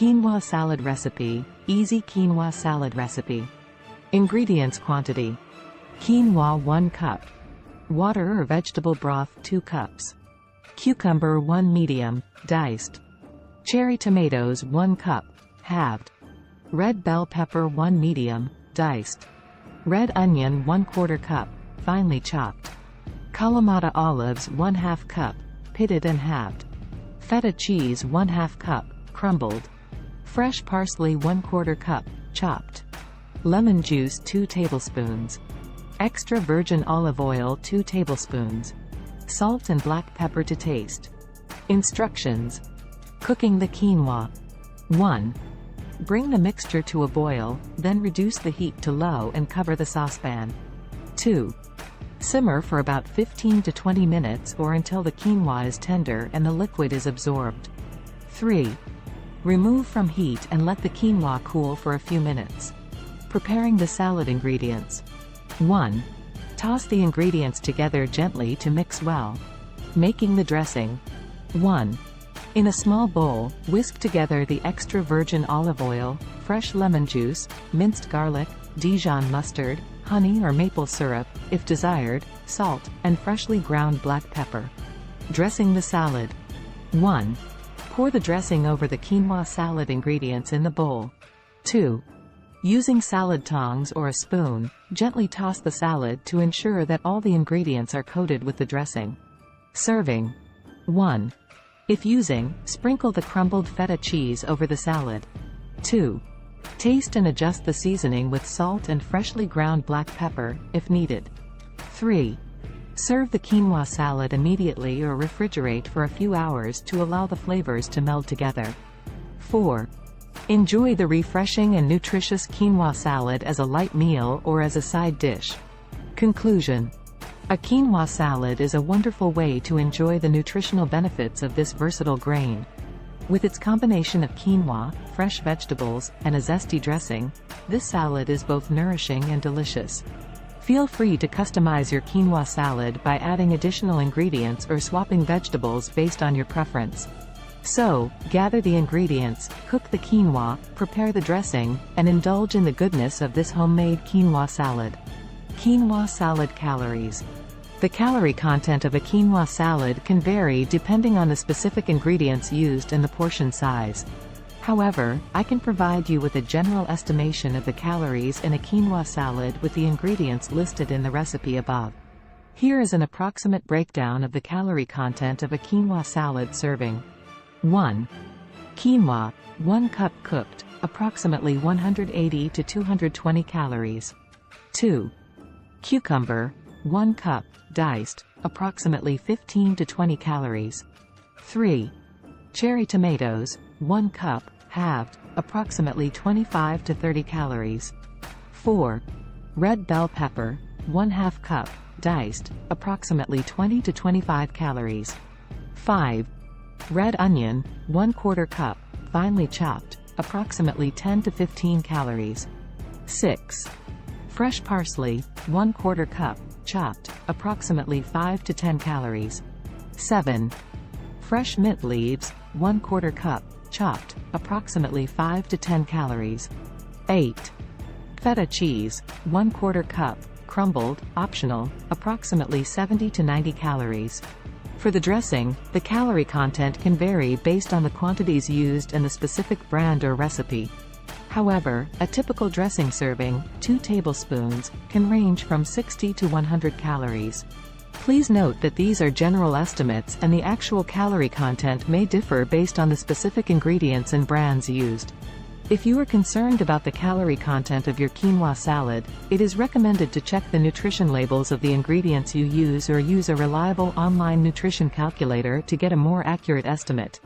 Quinoa salad recipe, easy quinoa salad recipe. Ingredients quantity. Quinoa 1 cup. Water or vegetable broth 2 cups. Cucumber 1 medium, diced. Cherry tomatoes 1 cup, halved. Red bell pepper 1 medium, diced. Red onion 1/4 cup, finely chopped. Kalamata olives 1/2 cup, pitted and halved. Feta cheese 1/2 cup, crumbled. Fresh parsley 1/4 cup, chopped. Lemon juice 2 tablespoons. Extra virgin olive oil 2 tablespoons. Salt and black pepper to taste. Instructions. Cooking the quinoa. 1. Bring the mixture to a boil, then reduce the heat to low and cover the saucepan. 2. Simmer for about 15 to 20 minutes or until the quinoa is tender and the liquid is absorbed. 3. Remove from heat and let the quinoa cool for a few minutes. Preparing the salad ingredients. 1. Toss the ingredients together gently to mix well. Making the dressing. 1. In a small bowl, whisk together the extra virgin olive oil, fresh lemon juice, minced garlic, Dijon mustard, honey or maple syrup, if desired, salt, and freshly ground black pepper. Dressing the salad. 1. Pour the dressing over the quinoa salad ingredients in the bowl. 2. Using salad tongs or a spoon, gently toss the salad to ensure that all the ingredients are coated with the dressing. Serving. 1. If using, sprinkle the crumbled feta cheese over the salad. 2. Taste and adjust the seasoning with salt and freshly ground black pepper, if needed. 3. Serve the quinoa salad immediately or refrigerate for a few hours to allow the flavors to meld together. 4. Enjoy the refreshing and nutritious quinoa salad as a light meal or as a side dish. Conclusion. A quinoa salad is a wonderful way to enjoy the nutritional benefits of this versatile grain. With its combination of quinoa, fresh vegetables, and a zesty dressing, this salad is both nourishing and delicious. Feel free to customize your quinoa salad by adding additional ingredients or swapping vegetables based on your preference. So, gather the ingredients, cook the quinoa, prepare the dressing, and indulge in the goodness of this homemade quinoa salad. Quinoa salad calories. The calorie content of a quinoa salad can vary depending on the specific ingredients used and the portion size. However, I can provide you with a general estimation of the calories in a quinoa salad with the ingredients listed in the recipe above. Here is an approximate breakdown of the calorie content of a quinoa salad serving. 1. Quinoa, 1 cup cooked, approximately 180 to 220 calories. 2. Cucumber, 1 cup, diced, approximately 15 to 20 calories. 3. Cherry tomatoes, 1 cup, halved, approximately 25 to 30 calories. 4. Red bell pepper, 1/2 cup, diced, approximately 20 to 25 calories. 5. Red onion, 1/4 cup, finely chopped, approximately 10 to 15 calories. 6. Fresh parsley, 1/4 cup, chopped, approximately 5 to 10 calories. 7. Fresh mint leaves, 1/4 cup, chopped, approximately 5 to 10 calories. 8. Feta cheese, 1/4 cup, crumbled, optional, approximately 70 to 90 calories. For the dressing, the calorie content can vary based on the quantities used and the specific brand or recipe. However, a typical dressing serving, 2 tablespoons, can range from 60 to 100 calories. Please note that these are general estimates and the actual calorie content may differ based on the specific ingredients and brands used. If you are concerned about the calorie content of your quinoa salad, it is recommended to check the nutrition labels of the ingredients you use or use a reliable online nutrition calculator to get a more accurate estimate.